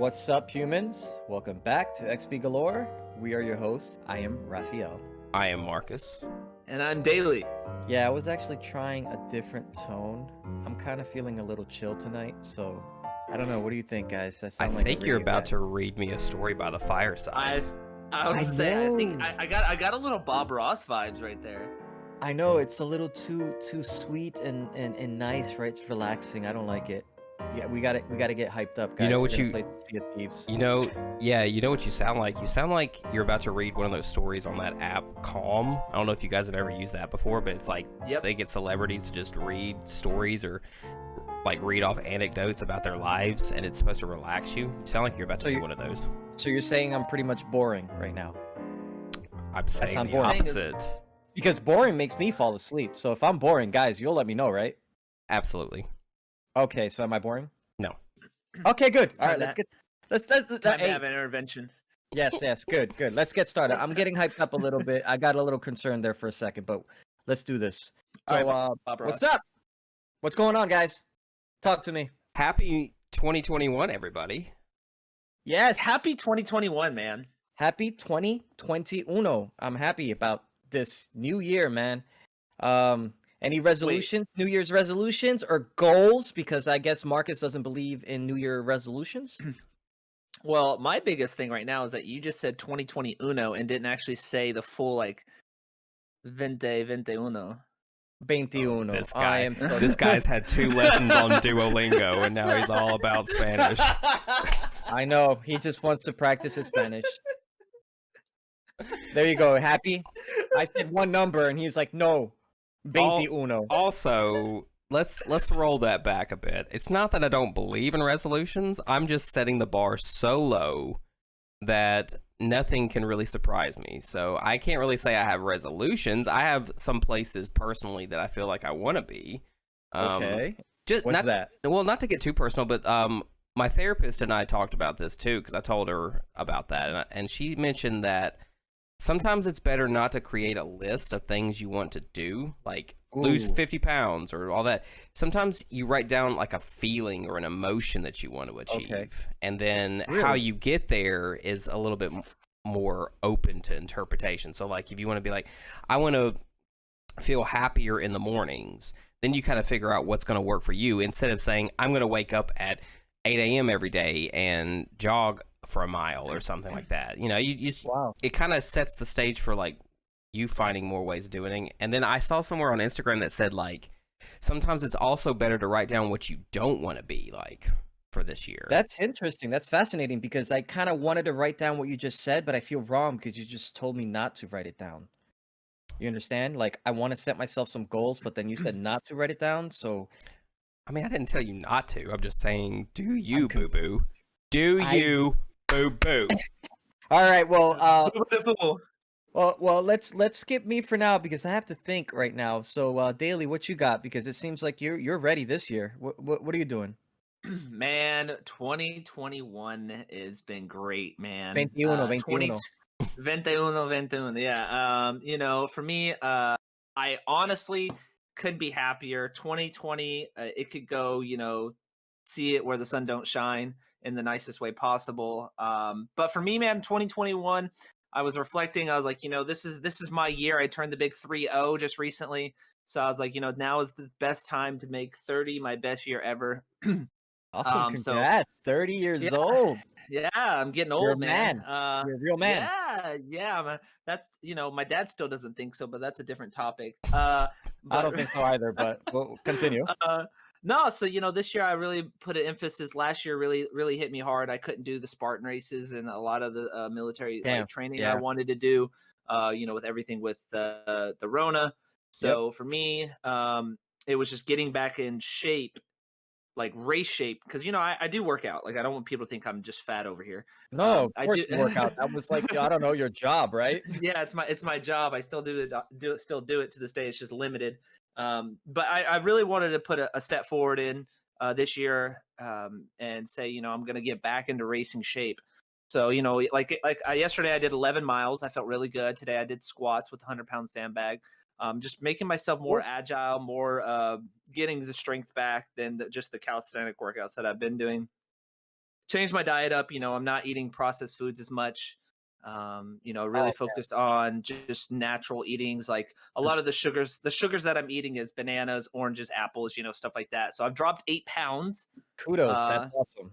What's up, humans? Welcome back to XP Galore. We are your hosts. I am Raphael. I am Marcus. And I'm Daily. Yeah, I was actually trying a different tone. I'm kind of feeling a little chill tonight, so I don't know. What do you think, guys? I think you're about to read me a story by the fireside. I would say I think I got a little Bob Ross vibes right there. I know it's a little too sweet and nice, right? It's relaxing. I don't like it. Yeah, we gotta get hyped up, guys. You know what We're gonna play Sea of Thieves. You know what you sound like? You sound like you're about to read one of those stories on that app, Calm. I don't know if you guys have ever used that before, but it's like they get celebrities to just read stories or like read off anecdotes about their lives, and it's supposed to relax you. You sound like you're about to do one of those. So you're saying I'm pretty much boring right now? I'm saying the opposite. Because boring makes me fall asleep. So if I'm boring, guys, you'll let me know, right? Absolutely. Okay, so am I boring? No. Okay, good. All right, let's time to have an intervention. Yes, good. Let's get started. I'm getting hyped up a little bit. I got a little concerned there for a second, but let's do this. So, what's up? What's going on, guys? Talk to me. Happy 2021, everybody. Yes. Happy 2021, man. Happy 2021. I'm happy about this new year, man. Any resolutions, New Year's resolutions or goals? Because I guess Marcus doesn't believe in New Year resolutions. Well, my biggest thing right now is that you just said 2020 uno and didn't actually say the full like 2021. 21. This guy, this guy's had 2 lessons on Duolingo, and now he's all about Spanish. I know. He just wants to practice his Spanish. There you go. Happy? I said one number, and he's like, no. 21. Also, let's roll that back a bit. It's not that I don't believe in resolutions. I'm just setting the bar so low that nothing can really surprise me. So I can't really say I have resolutions. I have some places personally that I feel like I want to be. Okay. What's that? Well, not to get too personal, but my therapist and I talked about this too, because I told her about that, and she mentioned that sometimes it's better not to create a list of things you want to do, like lose 50 pounds or all that. Sometimes you write down like a feeling or an emotion that you want to achieve. And then how you get there is a little bit more open to interpretation. So like if you want to be like, I want to feel happier in the mornings, then you kind of figure out what's going to work for you instead of saying, I'm going to wake up at 8 a.m. every day and jog for a mile or something like that. You know, it kind of sets the stage for like you finding more ways of doing it. And then I saw somewhere on Instagram that said like sometimes it's also better to write down what you don't want to be like for this year. That's interesting. That's fascinating because I kind of wanted to write down what you just said, but I feel wrong because you just told me not to write it down. You understand? Like I want to set myself some goals, but then you said not to write it down. So I mean, I didn't tell you not to. I'm just saying, do you, boo-boo? Do you, boo-boo? All right, well, let's skip me for now because I have to think right now. So, Daily, what you got? Because it seems like you're ready this year. What are you doing? Man, 2021 has been great, man. 21. 21. Yeah. You know, for me, I honestly could be happier. 2020, it could go, you know, see it where the sun don't shine in the nicest way possible. But for me, man, 2021, I was reflecting. I was like, you know, this is my year. I turned the big 3-0 just recently. So I was like, you know, now is the best time to make 30 my best year ever. Awesome. Congrats. 30 years old. Yeah, I'm getting old, You're a man. You're a real man. Yeah. That's, you know, my dad still doesn't think so, but that's a different topic. I don't think so either, but we'll continue. No, so you know, this year I really put an emphasis. Last year really hit me hard. I couldn't do the Spartan races and a lot of the military training I wanted to do. You know, with everything with the Rona. So for me, it was just getting back in shape, like race shape, because you know I do work out. Like I don't want people to think I'm just fat over here. No, of course you work out. That was like I don't know, your job, right? Yeah, it's my job. I still do it to this day. It's just limited. But I really wanted to put a step forward in this year and say, you know, I'm going to get back into racing shape. So, you know, like yesterday I did 11 miles. I felt really good. Today I did squats with a 100-pound sandbag. Just making myself more agile, more getting the strength back than just the calisthenic workouts that I've been doing. changed my diet up. I'm not eating processed foods as much. Really Oh, focused on just natural eatings. Like a lot of the sugars that I'm eating is bananas, oranges, apples, stuff like that. So I've dropped 8 pounds. kudos. That's Uh, awesome.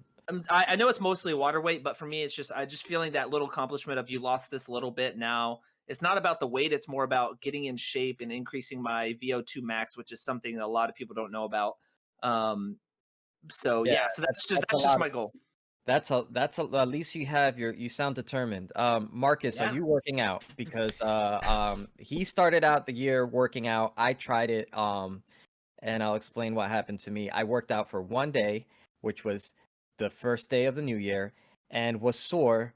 I know it's mostly water weight, but for me, it's just I just feeling that little accomplishment of you lost this little bit. Now it's not about the weight; it's more about getting in shape and increasing my VO2 max, which is something that a lot of people don't know about. Um, so Yeah, yeah, so that's a that's just lot. my goal. At least you sound determined. Marcus, are Yeah. you working out? Because he started out the year working out. I tried it, and I'll explain what happened to me. I worked out for one day, which was the first day of the new year, and was sore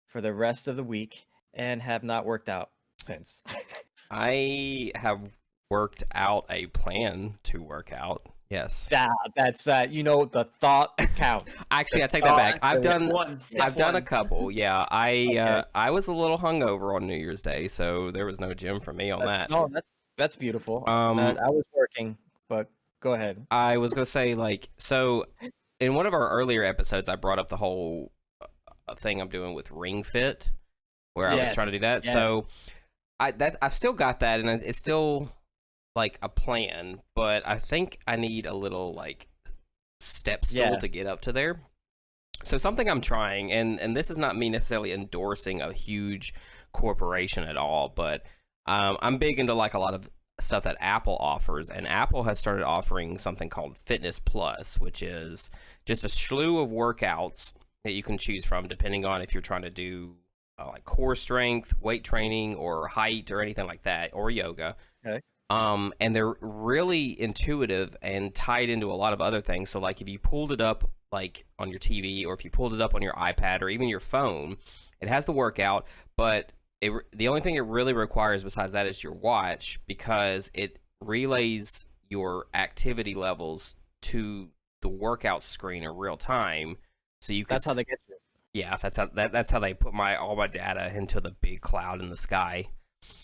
for the rest of the week, and have not worked out since. I have worked out a plan to work out. Yes. That's the thought counts. Actually, I take Oh, that back. I've done Step I've done a one. couple. Yeah, Okay. I was a little hungover on New Year's Day, so there was no gym for me on that. No, that's beautiful. Um, I was working, but go ahead. I was gonna say so in one of our earlier episodes, I brought up the whole thing I'm doing with Ring Fit, where I was Yes. trying to do that. Yes. So I've still got that, and it's still like a plan, but I think I need a little like step stool Yeah. to get up to there. So something I'm trying, and this is not me necessarily endorsing a huge corporation at all, but I'm big into like a lot of stuff that Apple offers, and Apple has started offering something called Fitness Plus, which is just a slew of workouts that you can choose from depending on if you're trying to do like core strength, weight training, or height, or anything like that, or yoga. Okay. And they're really intuitive and tied into a lot of other things. So like if you pulled it up like on your TV, or if you pulled it up on your iPad or even your phone, it has the workout, but the only thing it really requires besides that is your watch, because it relays your activity levels to the workout screen in real time. So you can That's how they get you. yeah, that's how they put all my data into the big cloud in the sky.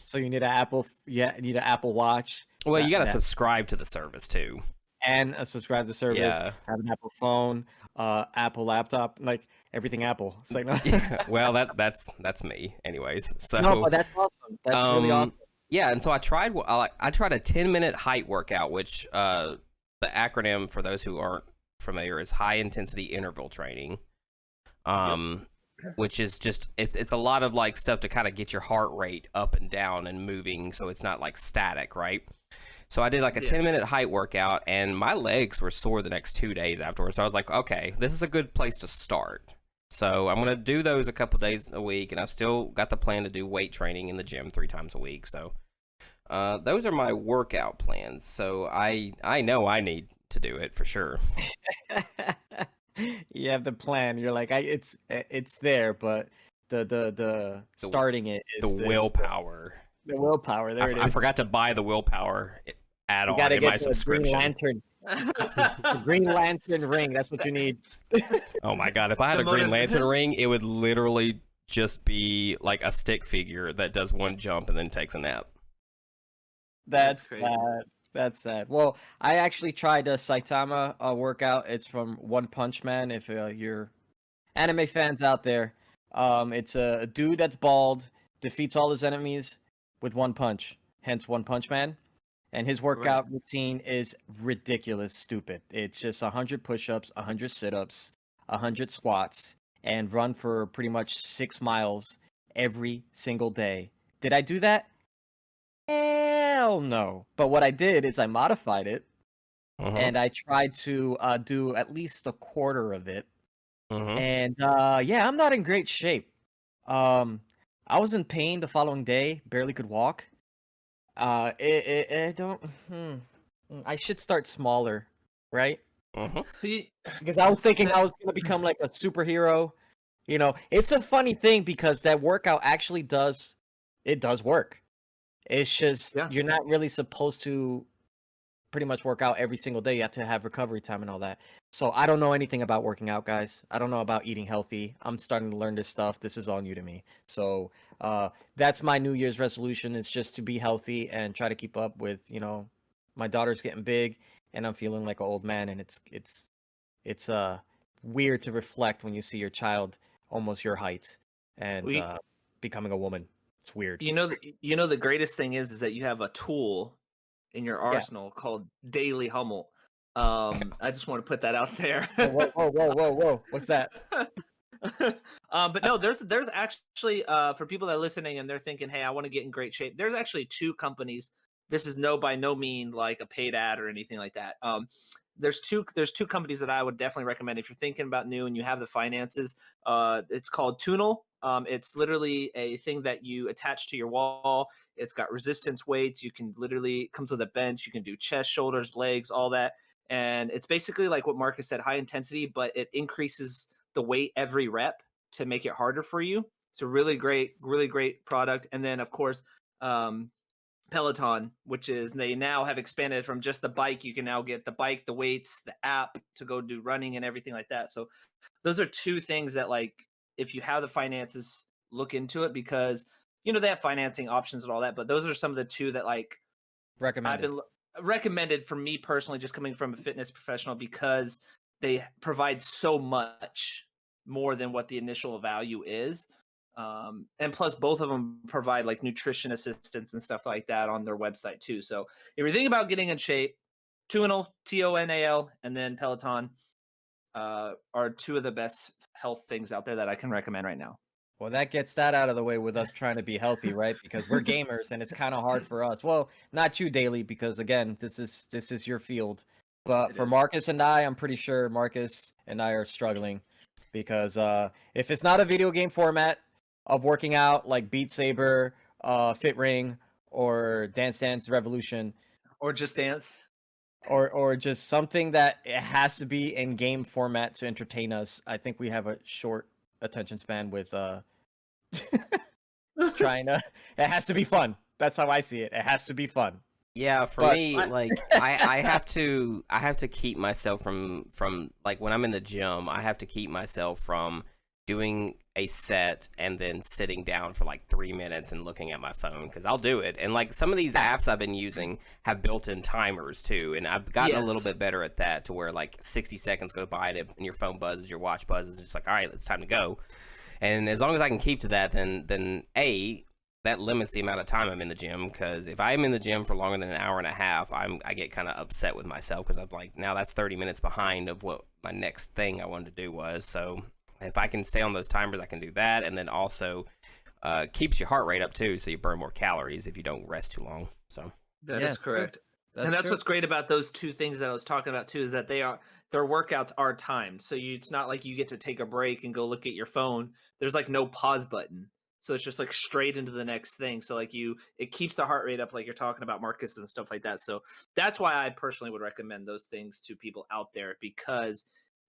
So you need an Apple. Yeah, you need an Apple Watch. Well, you got to that subscribe to the service too. and subscribe to the service. Yeah. Have an Apple phone, Apple laptop, like everything Apple. It's like no. Yeah, well, that's me, anyways. So No, but that's awesome. That's really awesome. yeah, and so I tried a 10-minute height workout, which the acronym for those who aren't familiar is high intensity interval training. Which is just it's a lot of like stuff to kind of get your heart rate up and down and moving, so it's not like static, right? So I did like a 10-minute height workout, and my legs were sore the next 2 days afterwards. So I was like, okay, this is a good place to start. So I'm gonna do those a couple days a week, and I've still got the plan to do weight training in the gym 3 times a week. So those are my workout plans. So I know I need to do it for sure. You have the plan. You're like, it's there, but the starting it is The willpower. The willpower. There it is. I forgot to buy the willpower You add-on gotta in my get the Green subscription. Lantern. The Green Lantern ring. That's what you need. Oh my god, if I had a Green Lantern ring, it would literally just be like a stick figure that does one jump and then takes a nap. That's crazy. sad. That's sad. Well, I actually tried a Saitama workout. It's from One Punch Man. If you're anime fans out there, it's a dude that's bald, defeats all his enemies with one punch. Hence, One Punch Man. And his workout routine is ridiculous, stupid. It's just 100 push-ups, 100 sit-ups, 100 squats, and run for pretty much 6 miles every single day. Did I do that? Hell no. But what I did is I modified it, and I tried to do at least a quarter of it. And yeah, I'm not in great shape. I was in pain the following day, barely could walk. I don't. I should start smaller, right? Because I was thinking I was gonna become like a superhero. It's a funny thing because that workout actually does work. It's just you're not really supposed to pretty much work out every single day. You have to have recovery time and all that. So I don't know anything about working out, guys. I don't know about eating healthy. I'm starting to learn this stuff. This is all new to me. So that's my New Year's resolution, is just to be healthy and try to keep up with, my daughter's getting big and I'm feeling like an old man, and it's weird to reflect when you see your child almost your height and We, becoming a woman. It's weird. you know, the greatest thing is that you have a tool in your Yeah. arsenal called Daily Hummel. I just want to put that out there. Whoa! What's that? But no, there's actually for people that are listening and they're thinking, hey, I want to get in great shape. There's actually two companies. This is by no mean like a paid ad or anything like that. There's two companies that I would definitely recommend if you're thinking about new and you have the finances. It's called Tunel. It's literally a thing that you attach to your wall. It's got resistance weights. You can literally comes with a bench. You can do chest, shoulders, legs, all that. And it's basically like what Marcus said, high intensity, but it increases the weight every rep to make it harder for you. It's a really great product. And then of course, Peloton, which is they now have expanded from just the bike. You can now get the bike, the weights, the app to go do running and everything like that. So those are two things that, like, if you have the finances, look into it, because they have financing options and all that. But those are some of the two that, like, I've Recommended. been recommended for me personally, just coming from a fitness professional, because they provide so much more than what the initial value is. And plus, both of them provide like nutrition assistance and stuff like that on their website too. So if you're thinking about getting in shape, Tonal, Tonal, and then Peloton are two of the best health things out there that I can recommend right now. Well, that gets that out of the way with us trying to be healthy, right? Because we're gamers and it's kind of hard for us. Well, not you, Daily, because again, this is your field. But It for is. Marcus and I'm pretty sure Marcus and I are struggling because if it's not a video game format of working out like Beat Saber, Fit Ring, or Dance Dance Revolution, Or Just Dance. or just something that it has to be in game format to entertain us, I think we have a short attention span with trying to it has to be fun. That's how I see it. It has to be fun. Yeah, for But me, like I have to keep myself from like when I'm in the gym, I have to keep myself from doing a set and then sitting down for like 3 minutes and looking at my phone, because I'll do it. And like some of these apps I've been using have built-in timers too, and I've gotten a little Yes. bit better at that, to where like 60 seconds go by and your phone buzzes, your watch buzzes, it's like, all right, it's time to go. And as long as I can keep to that, then that limits the amount of time I'm in the gym. Because if I'm in the gym for longer than an hour and a half, I get kind of upset with myself, because I'm like, now that's 30 minutes behind of what my next thing I wanted to do was. So if I can stay on those timers, I can do that. And then also keeps your heart rate up too, so you burn more calories if you don't rest too long. So That Yeah, is correct. that's And that's true. what's great about those two things that I was talking about too, is that their workouts are timed. So it's not like you get to take a break and go look at your phone. There's like no pause button. So it's just like straight into the next thing. So like it keeps the heart rate up, like you're talking about, Marcus, and stuff like that. So that's why I personally would recommend those things to people out there, because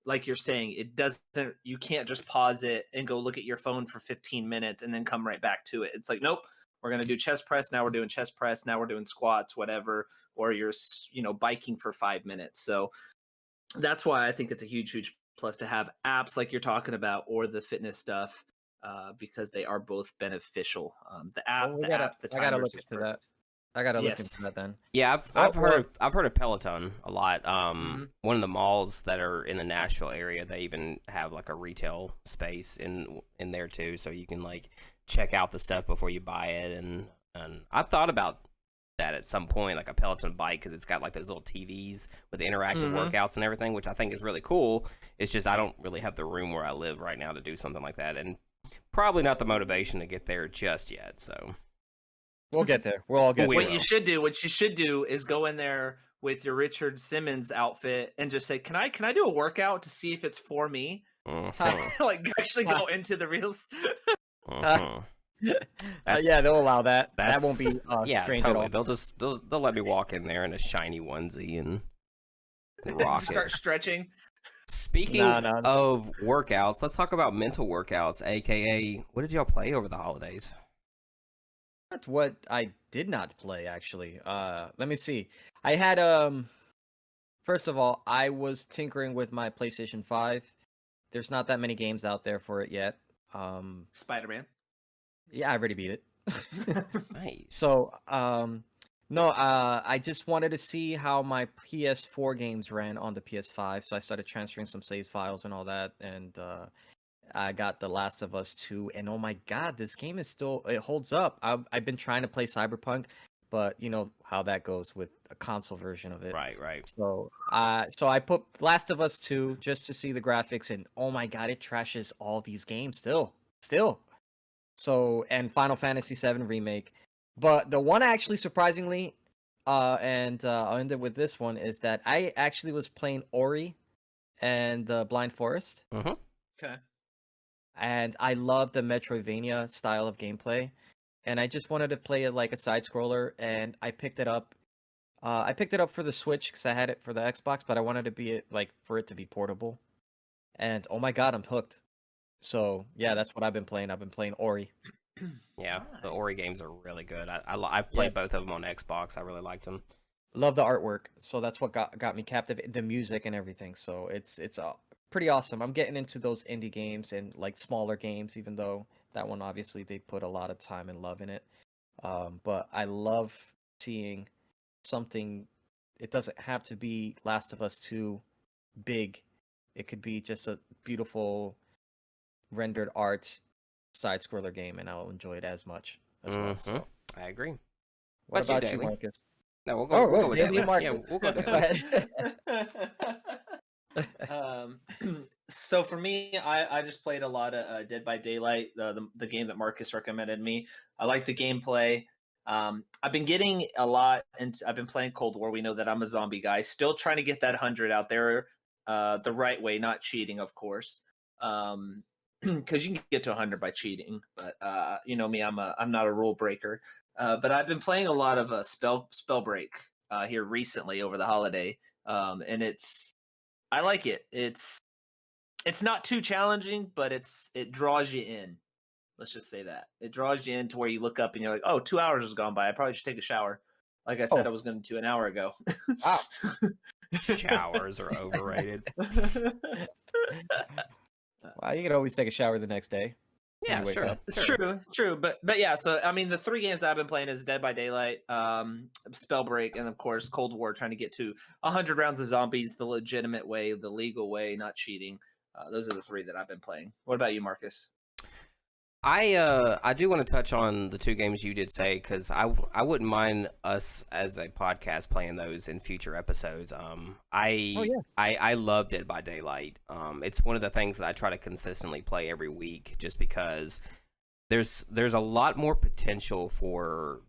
like you're saying, it doesn't, you can't just pause it and go look at your phone for 15 minutes and then come right back to it. It's like, nope, we're going to do chest press. Now we're doing chest press. Now we're doing squats, whatever. Or you're, biking for 5 minutes. So that's why I think it's a huge plus to have apps like you're talking about, or the fitness stuff, because they are both beneficial. The Well, I gotta timers look is into that. perfect. I gotta look Yes. into that then. yeah, Well, I've heard of Peloton a lot. Mhm. One of the malls that are in the Nashville area, they even have like a retail space in there too, so you can like check out the stuff before you buy it. And I've thought about that at some point, like a Peloton bike, because it's got like those little TVs with the interactive Mhm. workouts and everything, which I think is really cool. It's just I don't really have the room where I live right now to do something like that, and probably not the motivation to get there just yet. So we'll get there. We'll all get We there. What you should do is go in there with your Richard Simmons outfit and just say, "Can I do a workout to see if it's for me?" mhm, Like actually go into the reels. mhm. Yeah, they'll allow that. That That's won't be yeah, strange totally. at all. They'll let me walk in there in a shiny onesie and rock Just it. start stretching. Speaking No. of workouts, let's talk about mental workouts, aka what did y'all play over the holidays? That's what I did not play actually. Let me see. I had first of all, I was tinkering with my PlayStation 5. There's not that many games out there for it yet. Spider-Man. Yeah, I already beat it. Nice. So, No, I just wanted to see how my PS4 games ran on the PS5, so I started transferring some save files and all that, and I got The Last of Us 2, and oh my god, this game is it holds up. I've been trying to play Cyberpunk, but you know how that goes with a console version of it. Right, right. So I put Last of Us 2 just to see the graphics, and oh my god, it trashes all these games still. So, and Final Fantasy VII Remake. But the one actually surprisingly, I'll end it with this one, is that I actually was playing Ori and the Blind Forest, Mm-hmm. Okay. and I love the Metroidvania style of gameplay, and I just wanted to play it like a side scroller, and I picked it up. I picked it up for the Switch because I had it for the Xbox, but I wanted to be like for it to be portable. And oh my god, I'm hooked. So yeah, that's what I've been playing. I've been playing Ori. Yeah, the Nice. Ori games are really good. I've Yeah, played both of them on Xbox. I really liked them. love the artwork. So that's what got me captivated. The music and everything. So it's pretty awesome. I'm getting into those indie games and like smaller games, even though that one obviously they put a lot of time and love in it. But I love seeing something. It doesn't have to be Last of Us 2 big. It could be just a beautiful rendered art side scroller game, and I'll enjoy it as much as well. Mm-hmm. So, I agree. what What about about you, Daly? Marcus? No, we'll go. Oh, We'll go with Daily Daly. Marcus. Yeah, we'll go Go Daly. ahead. um, so for me, I just played a lot of Dead by Daylight, the game that Marcus recommended me. I like the gameplay. I've been getting a lot, and I've been playing Cold War. We know that I'm a zombie guy. Still trying to get that 100 out there, the right way, not cheating, of course. Because you can get to 100 by cheating, but you know me, I'm not a rule breaker. But I've been playing a lot of Spellbreak here recently over the holiday, and I like it. It's not too challenging, but it draws you in. Let's just say that it draws you in to where you look up and you're like, oh, 2 hours has gone by. I probably should take a shower. Like I said, Oh, I was going to an hour ago. wow. Showers are overrated. Well, you can always take a shower the next day when Yeah, you wake sure. up. It's true, but yeah. So I mean, the three games I've been playing is Dead by Daylight, Spellbreak, and of course Cold War. Trying to get to 100 rounds of zombies the legitimate way, the legal way, not cheating. Those are the three that I've been playing. What about you, Marcus? I do want to touch on the two games you did say because I wouldn't mind us as a podcast playing those in future episodes. Oh yeah. I love Dead by Daylight. It's one of the things that I try to consistently play every week just because there's a lot more potential for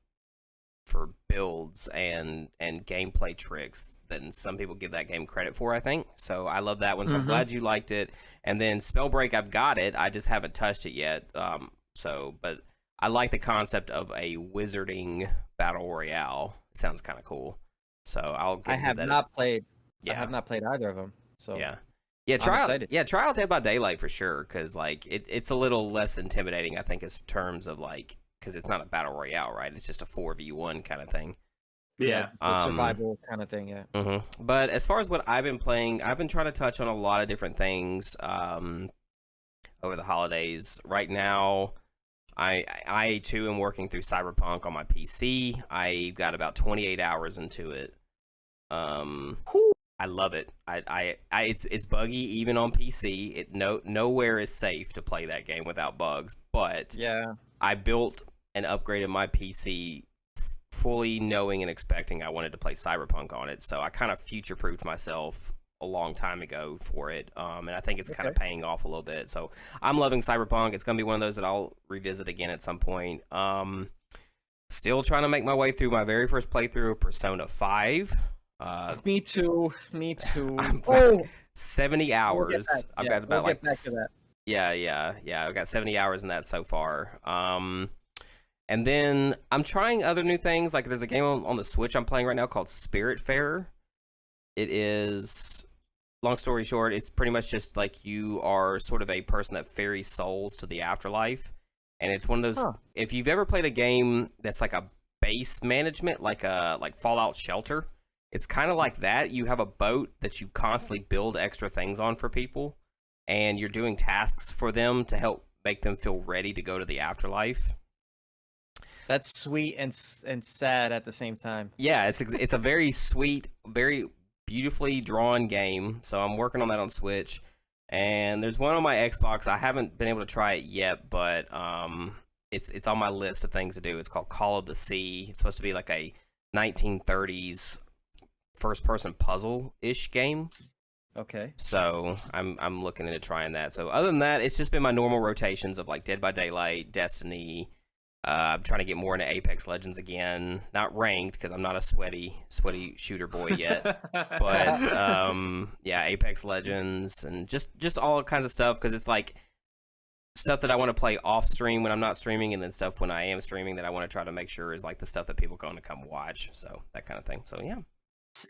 builds and gameplay tricks than some people give that game credit for, I think. So I love that one. So I'm glad you liked it. And then Spellbreak, I've got it. I just haven't touched it yet. But I like the concept of a wizarding battle royale. It sounds kind of cool. So I'll get I into have that. not played. I Yeah. have not played either of them. So Yeah. I'm excited. Try out Dead by Daylight for sure, because like it's a little less intimidating, I think, in terms of like because it's not a battle royale, right? It's just a 4v1 kind of thing. Yeah, the survival kind of thing. Yeah. But as far as what I've been playing, I've been trying to touch on a lot of different things over the holidays. Right now, I too am working through Cyberpunk on my PC. I got about 28 hours into it. I love it. It's buggy even on PC. Nowhere is safe to play that game without bugs. But Yeah. I built and upgraded my PC fully knowing and expecting I wanted to play Cyberpunk on it. So I kind of future-proofed myself a long time ago for it. And I think it's kind of paying off a little bit. So I'm loving Cyberpunk. It's going to be one of those that I'll revisit again at some point. Still trying to make my way through my very first playthrough of Persona 5. Me too. I'm Oh, 70 hours. I've got about we'll get back to that. Yeah. I've got 70 hours in that so far. And then I'm trying other new things. Like there's a game on the Switch I'm playing right now called Spiritfarer. It is, long story short, it's pretty much just like you are sort of a person that ferries souls to the afterlife. And it's one of those, if you've ever played a game that's like a base management, like Fallout Shelter, it's kind of like that. You have a boat that you constantly build extra things on for people, and you're doing tasks for them to help make them feel ready to go to the afterlife. That's sweet and sad at the same time. Yeah, it's a very sweet, very beautifully drawn game. So I'm working on that on Switch, and there's one on my Xbox. I haven't been able to try it yet, but it's on my list of things to do. It's called Call of the Sea. It's supposed to be like a 1930s first-person puzzle-ish game. Okay. So I'm looking into trying that. So other than that, it's just been my normal rotations of like Dead by Daylight, Destiny. I'm trying to get more into Apex Legends again. Not ranked because I'm not a sweaty shooter boy yet. But yeah, Apex Legends and just all kinds of stuff because it's like stuff that I want to play off stream when I'm not streaming, and then stuff when I am streaming that I want to try to make sure is like the stuff that people going to come watch. So that kind of thing. So yeah,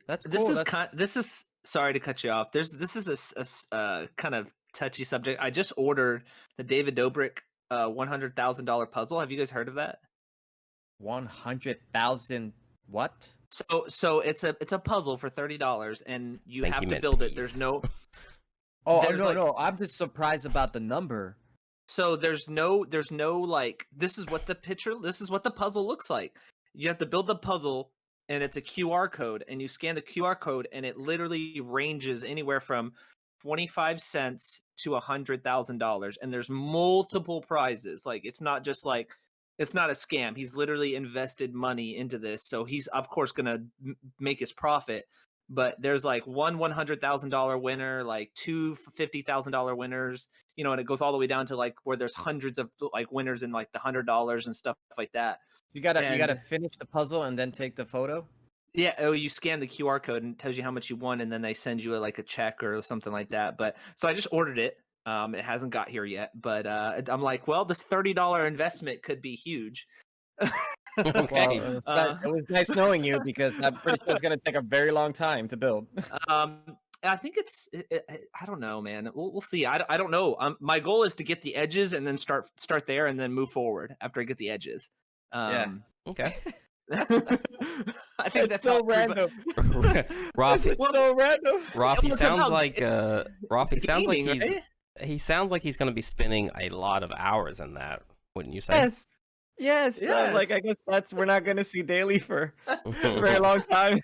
That's cool. This is sorry to cut you off. This is a kind of touchy subject. I just ordered the David Dobrik $100,000 puzzle. Have you guys heard of that? 100,000 what? So it's a puzzle for $30, and you Think have he to meant build it. peace. There's no Oh no, like- no. I'm just surprised about the number. so there's no like this is what the puzzle looks like. You have to build the puzzle, and it's a QR code, and you scan the QR code, and it literally ranges anywhere from 25 cents to $100,000, and there's multiple prizes. Like it's not just like it's not a scam. He's literally invested money into this, so he's of course gonna make his profit. But there's like one $100,000 winner, like two $50,000 winners, you know, and it goes all the way down to like where there's hundreds of like winners in like the $100 and stuff like that. You gotta And- finish the puzzle and then take the photo. Yeah, oh, you scan the QR code and it tells you how much you won, and then they send you like a check or something like that. But so I just ordered it. It hasn't got here yet, but I'm like, well, this $30 investment could be huge. okay. Well, it was nice knowing you because I'm pretty sure it's gonna take a very long time to build. I think I don't know, man. We'll see. I don't know. My goal is to get the edges and then start there and then move forward after I get the edges. Yeah. Okay. I think that's so how everybody- random. Rafi, It's so random. Rafi Well, sounds somehow like Rafi sounds like gaming, right? he sounds like he's going to be spending a lot of hours in that, wouldn't you say? Yes. Yes. Like I Yes. guess we're not gonna see daily for a very long time.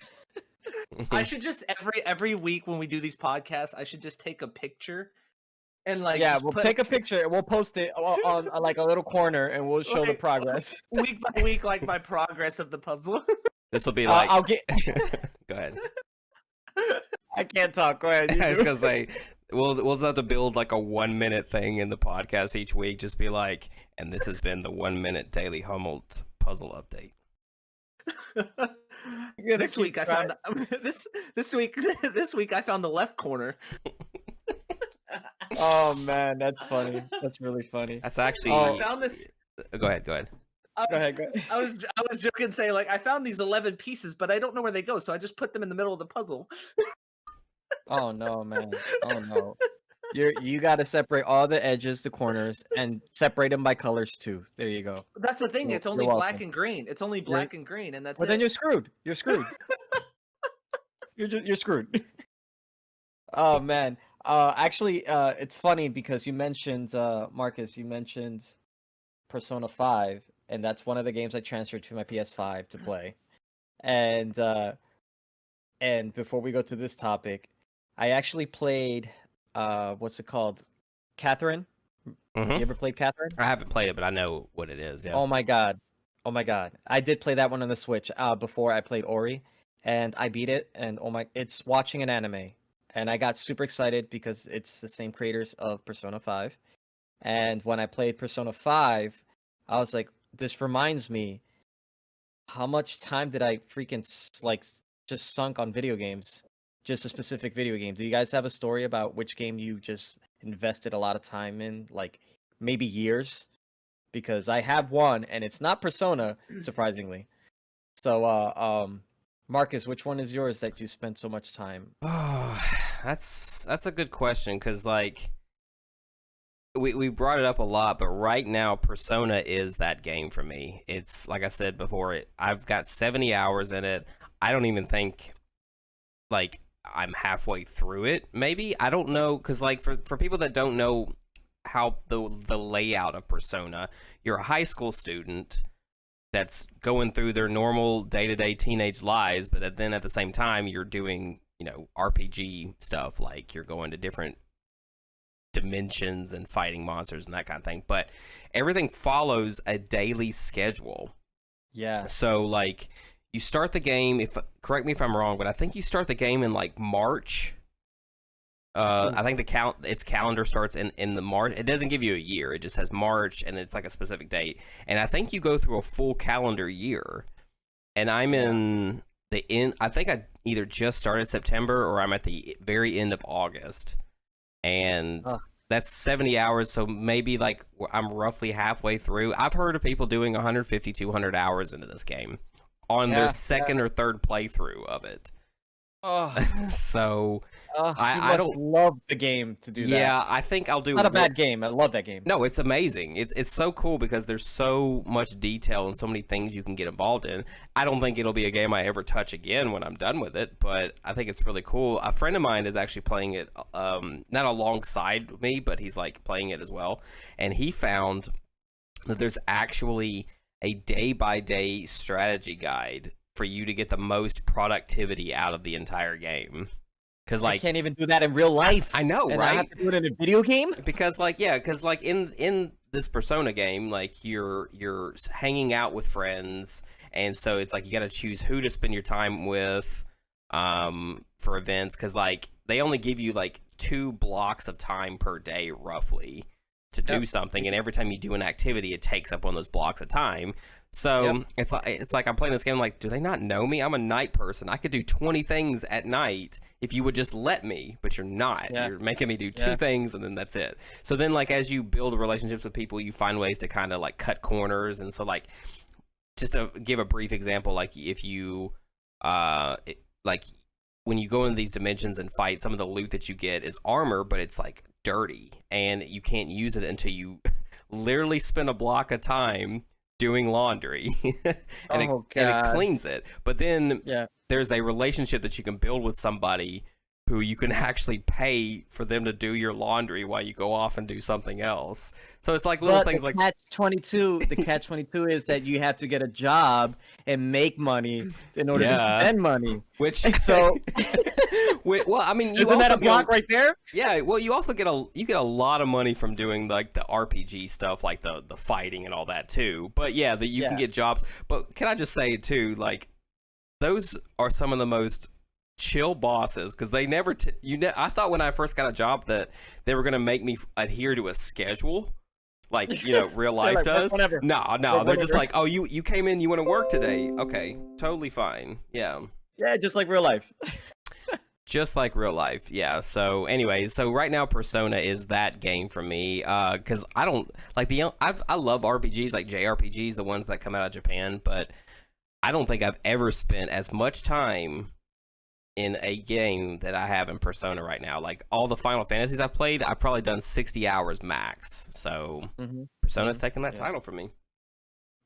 I should just every week when we do these podcasts, I should just take a picture and like Yeah, just we'll put take a picture and we'll post it on like a little corner and we'll show the Like, progress. week by week, like my progress of the puzzle. This will be like. I'll get. Go ahead. I can't talk. Go ahead. you I was do. gonna say we'll have to build like a 1-minute thing in the podcast each week. Just be like, and this has been the 1-minute daily Humboldt puzzle update. You're gonna This keep week I trying. found this week I found the left corner. Oh man, that's funny. That's really funny. That's actually. Oh. I found this. Go ahead. Go ahead. I Go ahead. Go ahead. I was joking, saying like I found these 11 pieces, but I don't know where they go, so I just put them in the middle of the puzzle. Oh no, man. Oh no. You got to separate all the edges, the corners, and separate them by colors too. There you go. That's the thing. You're- It's only you're black welcome. and green. It's only black and green, and that's Well, it. then you're screwed. You're screwed. you're screwed. Oh man. Actually, it's funny because you mentioned Marcus. You mentioned Persona 5, and that's one of the games I transferred to my PS5 to play. And before we go to this topic, I actually played what's it called? Catherine. Mhm. You ever played Catherine? I haven't played it, but I know what it is. Yeah. Oh my god. Oh my god. I did play that one on the Switch before I played Ori, and I beat it, and oh my, it's watching an anime. And I got super excited because it's the same creators of Persona 5. And when I played Persona 5, I was like, this reminds me how much time did I freaking just sunk on video games, just a specific video game. Do you guys have a story about which game you just invested a lot of time in, like maybe years? Because I have one, and it's not Persona, surprisingly. So, Marcus, which one is yours that you spent so much time? Oh, that's a good question because like we brought it up a lot, but right now Persona is that game for me. It's like I said before, I've got 70 hours in it. I don't even think like I'm halfway through it. Maybe I don't know because like for people that don't know how the layout of Persona, you're a high school student. that's going through their normal day-to-day teenage lives, but then at the same time you're doing, RPG stuff, like you're going to different dimensions and fighting monsters and that kind of thing. But everything follows a daily schedule. Yeah. So like you start the game, correct me if I'm wrong, but I think you start the game in like March. I think its calendar starts in the March. It doesn't give you a year. It just says March, and it's like a specific date. And I think you go through a full calendar year. And I'm in the end. I think I either just started September or I'm at the very end of August. And that's 70 hours, so maybe like I'm roughly halfway through. I've heard of people doing 150, 200 hours into this game on their second or third playthrough of it. Oh, so I don't love the game to do that. Yeah, I think I'll do. Not a bad game. I love that game. No, it's amazing. It's so cool because there's so much detail and so many things you can get involved in. I don't think it'll be a game I ever touch again when I'm done with it, but I think it's really cool. A friend of mine is actually playing it, not alongside me, but he's like playing it as well, and he found that there's actually a day-by-day strategy guide for you to get the most productivity out of the entire game. Because like, I can't even do that in real life. I know, and right? I have to do it in a video game. Because like, in this Persona game, like you're hanging out with friends, and so it's like you got to choose who to spend your time with, for events. Because like they only give you like 2 blocks of time per day, roughly, to do something, and every time you do an activity, it takes up one of those blocks of time. So it's like I'm playing this game like, do they not know me? I'm a night person. I could do 20 things at night if you would just let me, but you're not. You're making me do 2 things, and then that's it. So then like as you build relationships with people, you find ways to kind of like cut corners. And so like, just to give a brief example, like if you like when you go into these dimensions and fight, some of the loot that you get is armor, but it's like dirty, and you can't use it until you literally spend a block of time doing laundry and it cleans it. But then there's a relationship that you can build with somebody who you can actually pay for them to do your laundry while you go off and do something else. So it's like little things like catch-22. The catch-22 is that you have to get a job and make money in order to spend money. Which so well, I mean, you isn't also that a block right there? Yeah, well, you also get a lot of money from doing like the RPG stuff, like the fighting and all that too. But yeah, you can get jobs. But can I just say too, like those are some of the most chill bosses, because they never I thought when I first got a job that they were going to make me adhere to a schedule like real life like, does. No, they're just like, oh, you came in, you want to work today, okay, totally fine. Yeah, just like real life. Just like real life. Yeah. So anyways, so right now Persona is that game for me, because I don't like I love RPGs, like JRPGs, the ones that come out of Japan, but I don't think I've ever spent as much time in a game that I have in Persona right now. Like all the Final Fantasies I've played, I've probably done 60 hours max. So Persona's taking that title from me.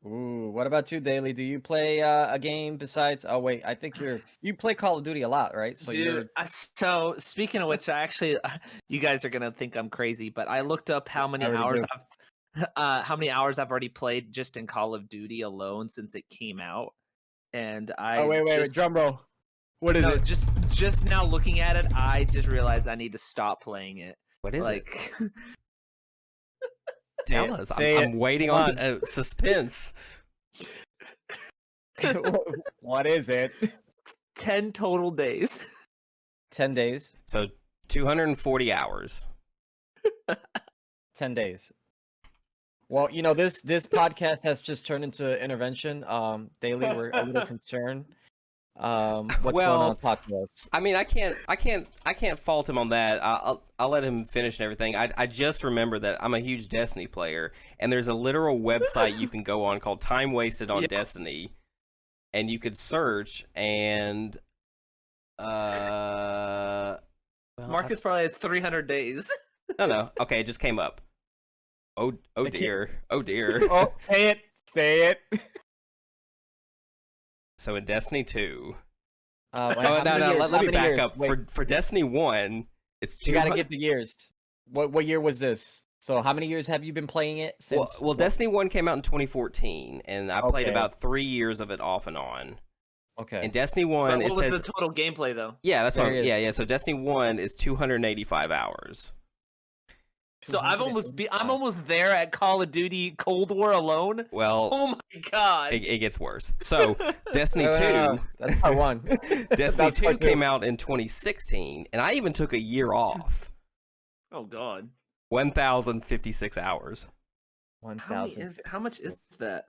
Ooh, what about you, Daily? Do you play a game besides? Oh wait, I think you play Call of Duty a lot, right? So so speaking of which, I actually, you guys are gonna think I'm crazy, but I looked up how many hours I've already played just in Call of Duty alone since it came out, and wait, drum roll. What is it? Just now looking at it, I just realized I need to stop playing it. What is it? Tell us. I'm waiting on suspense. What is it? 10 total days. 10 days. So 240 hours. 10 days. Well, this podcast has just turned into intervention. Daily, we're a little concerned. What's going on? Talk to us. I mean, I can't fault him on that. I'll let him finish and everything. I just remember that I'm a huge Destiny player, and there's a literal website you can go on called Time Wasted on Destiny, and you could search and Marcus probably has 300 days. No. Okay, it just came up. Oh dear. Oh dear. Oh, say it. So in Destiny 2... let me back up. For Destiny 1, it's 200... You gotta get the years. What year was this? So how many years have you been playing it since? Well, Destiny 1 came out in 2014, and I played Okay. about 3 years of it off and on. Okay. And Destiny 1, But it what was says, the total gameplay though? yeah, that's There what, he is. yeah. So Destiny 1 is 285 hours. So I'm almost there at Call of Duty Cold War alone. Well, Oh my god. it gets worse. So Destiny 2, that's part one. Destiny That's 2 part came out in 2016, and I even took a year off. Oh god. 1,056 hours. 1,000. How much is that?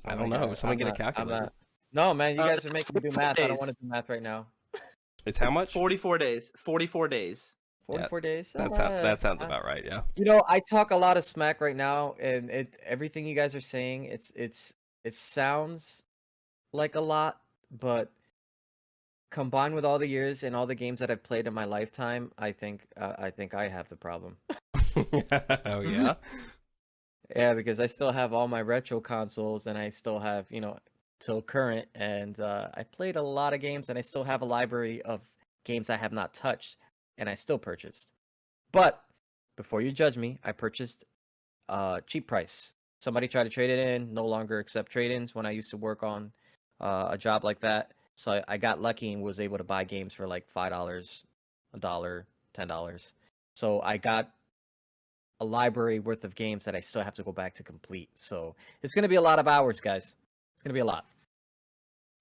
I don't know. Someone get a calculator. No, man, you guys are It's making me do 44 math. I don't days. want to do math right now. It's how much? 44 days. 44 days. 44 days. That sounds about right. Yeah. You know, I talk a lot of smack right now, and everything you guys are saying, it sounds like a lot, but combined with all the years and all the games that I've played in my lifetime, I think I have the problem. Oh yeah. Yeah, because I still have all my retro consoles, and I still have, till current, and I played a lot of games, and I still have a library of games I have not touched, and I still purchased. But before you judge me, I purchased cheap price. Somebody tried to trade it in, no longer accept trade-ins when I used to work on a job like that. So I got lucky and was able to buy games for like $5, $1, $10. So I got a library worth of games that I still have to go back to complete. So it's gonna be a lot of hours, guys. It's gonna be a lot.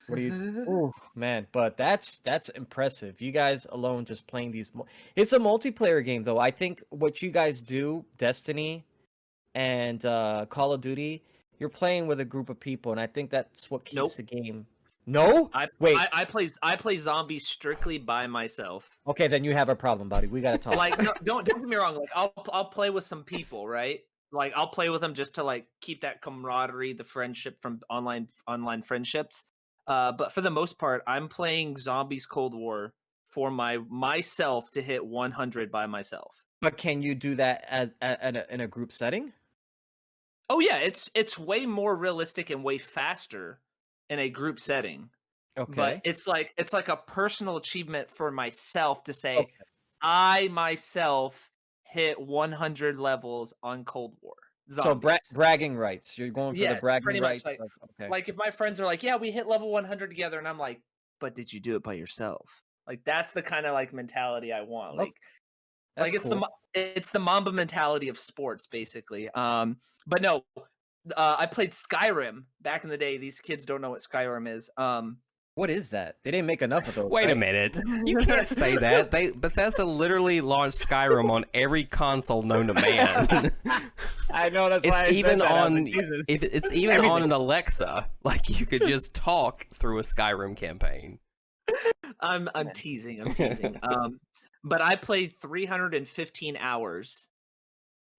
What do you? Oh man, but that's impressive. You guys alone just playing these. It's a multiplayer game, though. I think what you guys do, Destiny, and Call of Duty, you're playing with a group of people, and I think that's what keeps Nope. the game. No, wait. I play zombies strictly by myself. Okay, then you have a problem, buddy. We gotta talk. Like, no, don't get me wrong. Like, I'll play with some people, right? Like, I'll play with them just to like keep that camaraderie, the friendship from online friendships. But for the most part, I'm playing Zombies Cold War for myself to hit 100 by myself. But can you do that in a group setting? Oh yeah, it's way more realistic and way faster in a group setting. Okay. But it's like a personal achievement for myself to say, Okay. I myself hit 100 levels on Cold War. So bragging rights. You're going for the bragging pretty rights. much Okay. like if my friends are like, yeah, we hit level 100 together, and I'm like, but did you do it by yourself? Like that's the kind of like mentality I want. Like, That's it's cool. it's the Mamba mentality of sports, basically. But no, I played Skyrim back in the day. These kids don't know what Skyrim is. What is that? They didn't make enough of those. Wait a right? minute. You can't say that. Bethesda literally launched Skyrim on every console known to man. I know that's why It's I even said that. on Jesus. if it's even on an Alexa. Like you could just talk through a Skyrim campaign. I'm teasing. But I played 315 hours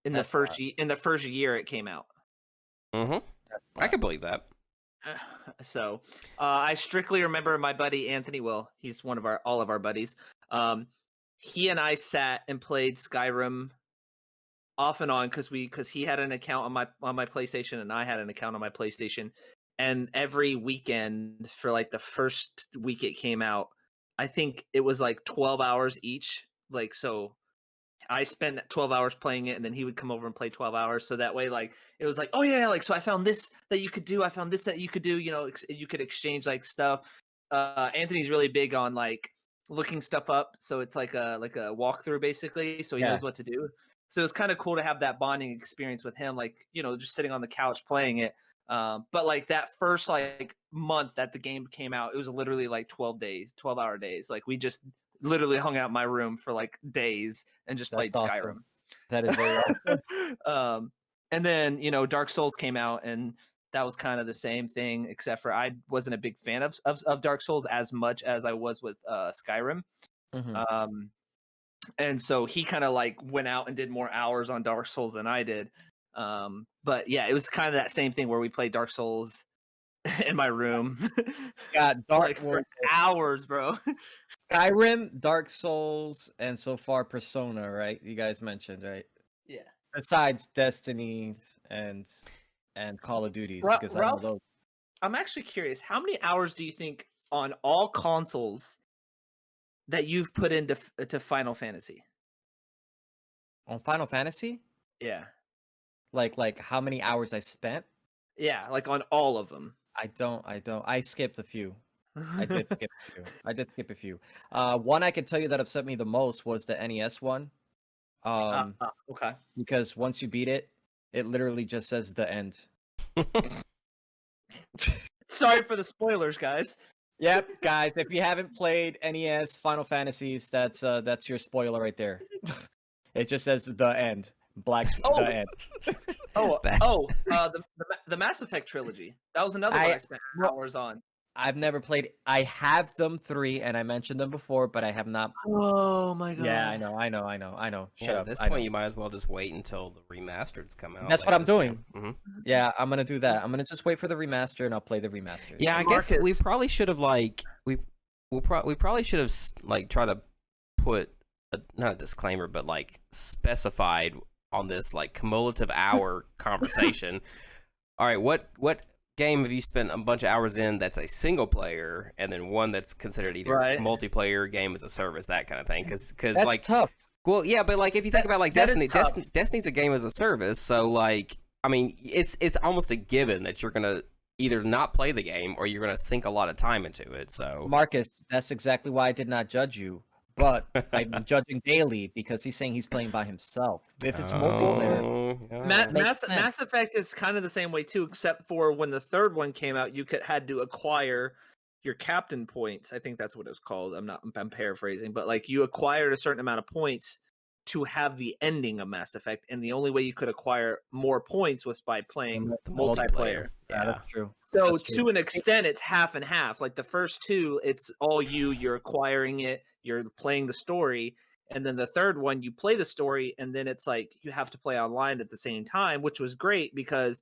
in the first year it came out. Mm-hmm. I can believe that. So I strictly remember my buddy Anthony. Well, he's one of all of our buddies. He and I sat and played Skyrim off and on because he had an account on my PlayStation and I had an account on my PlayStation. And every weekend for like the first week it came out, I think it was like 12 hours each. Like so. I spent 12 hours playing it, and then he would come over and play 12 hours. So that way, like, it was like, oh yeah, like, so I found this that you could do. I found this that you could do. You know, you could exchange like stuff. Anthony's really big on like looking stuff up, so it's like a walkthrough basically. So he knows what to do. So it's kind of cool to have that bonding experience with him, like just sitting on the couch playing it. But like that first like month that the game came out, it was literally like 12-hour days. Like we just literally hung out in my room for like days and just played awesome. Skyrim. That is very awesome. And then Dark Souls came out, and that was kind of the same thing, except for I wasn't a big fan of Dark Souls as much as I was with Skyrim. Mm-hmm. And so he kind of like went out and did more hours on Dark Souls than I did. But yeah, it was kind of that same thing where we played Dark Souls in my room. Got Dark like for hours, bro. Skyrim, Dark Souls, and so far Persona, right? You guys mentioned, right? Yeah. Besides Destiny and Call of Duty, because I know those. I'm actually curious, how many hours do you think on all consoles that you've put into Final Fantasy? On Final Fantasy? Yeah. Like how many hours I spent? Yeah, like on all of them. I don't. I skipped a few. I did skip a few. I did skip a few. One I can tell you that upset me the most was the NES one. Okay. Because once you beat it, it literally just says the end. Sorry for the spoilers, guys. Yep, guys, if you haven't played NES Final Fantasies, that's your spoiler right there. It just says the end. The end. The Mass Effect trilogy. That was another one I spent hours on. I've never played. I have them 3, and I mentioned them before, but I have not. Oh my god! Yeah, I know. Shut up. At this point, you might as well just wait until the remasters come out. That's what I'm doing. Mm-hmm. Yeah, I'm gonna do that. I'm gonna just wait for the remaster, and I'll play the remaster. Yeah, I guess we probably should have we probably should have tried to put not a disclaimer, but like specified on this like cumulative hour conversation. All right, what game have you spent a bunch of hours in that's a single player, and then one that's considered either multiplayer, game as a service, that kind of thing? Because like tough. Well, yeah, but like if you think about like Destiny's a game as a service, so like I mean it's almost a given that you're gonna either not play the game or you're gonna sink a lot of time into it. So Marcus, that's exactly why I did not judge you. But I'm judging Daily because he's saying he's playing by himself. If it's multiplayer, Mass Effect is kind of the same way too, except for when the third one came out, you had to acquire your captain points. I think that's what it was called. I'm paraphrasing, but like you acquired a certain amount of points to have the ending of Mass Effect, and the only way you could acquire more points was by playing the multiplayer. Yeah, that's true. So to an extent, it's half and half. Like the first two, it's all you're acquiring it, you're playing the story, and then the third one, you play the story, and then it's like you have to play online at the same time, which was great because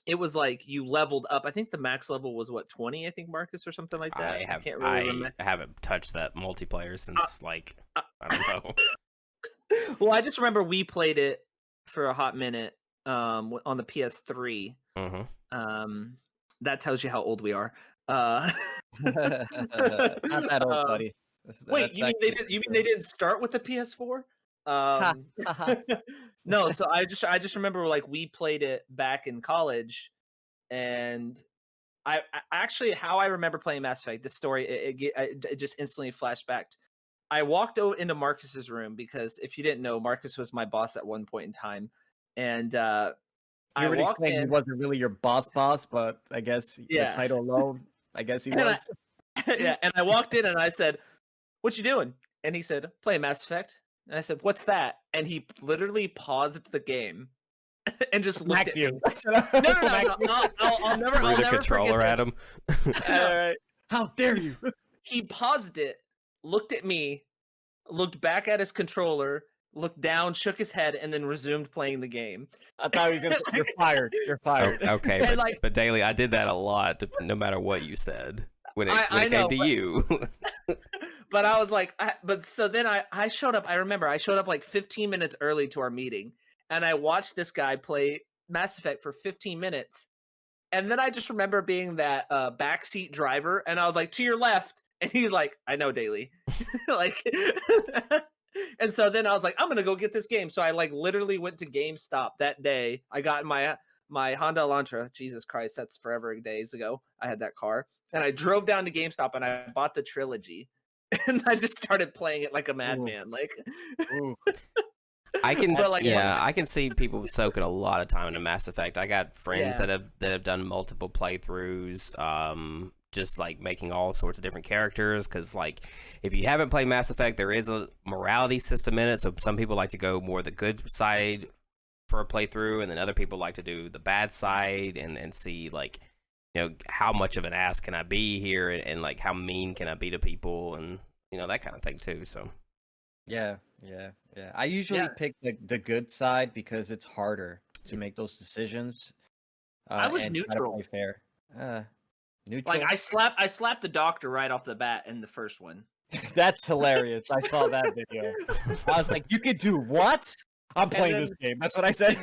it was like you leveled up. I think the max level was what, 20, I think, Marcus, or something like that. I can't really remember. I haven't touched that multiplayer since I don't know. Well, I just remember we played it for a hot minute on the PS3. Mm-hmm. That tells you how old we are. Not that old, buddy. Wait, you mean they didn't start with the PS4? No, so I just remember like we played it back in college, and I actually how I remember playing Mass Effect. This story it just instantly flashed back. I walked into Marcus's room because if you didn't know, Marcus was my boss at one point in time, and I would explain he wasn't really your boss, but I guess the title alone, I guess he was. And I walked in and I said, "What you doing?" And he said, "Play Mass Effect." And I said, "What's that?" And he literally paused the game and just looked at me. No. I'll never threw the controller at him. How dare you? He paused it, looked at me, looked back at his controller, looked down, shook his head, and then resumed playing the game. I thought he was gonna say, "You're fired. You're fired." Okay, but Daily, I did that a lot, no matter what you said when it came to you. But I was like, so then I showed up. I remember I showed up like 15 minutes early to our meeting, and I watched this guy play Mass Effect for 15 minutes, and then I just remember being that backseat driver, and I was like, "To your left." And he's like, "I know, Daily." Like, and so then I was like, "I'm gonna go get this game." So I like literally went to GameStop that day. I got my Honda Elantra. Jesus Christ, that's forever days ago. I had that car, and I drove down to GameStop and I bought the trilogy, and I just started playing it like a madman. Like, I can see people soaking a lot of time into Mass Effect. I got friends that have done multiple playthroughs. Just like making all sorts of different characters, because like if you haven't played Mass Effect, there is a morality system in it, so some people like to go more the good side for a playthrough, and then other people like to do the bad side and see like, you know, how much of an ass can I be here, and like how mean can I be to people, and you know, that kind of thing too. So yeah I usually pick the good side because it's harder to make those decisions. I was neutral. Fair. Neutral. Like I slapped the doctor right off the bat in the first one. That's hilarious. I saw that video. I was like, "You could do what? I'm playing this game." That's what I said.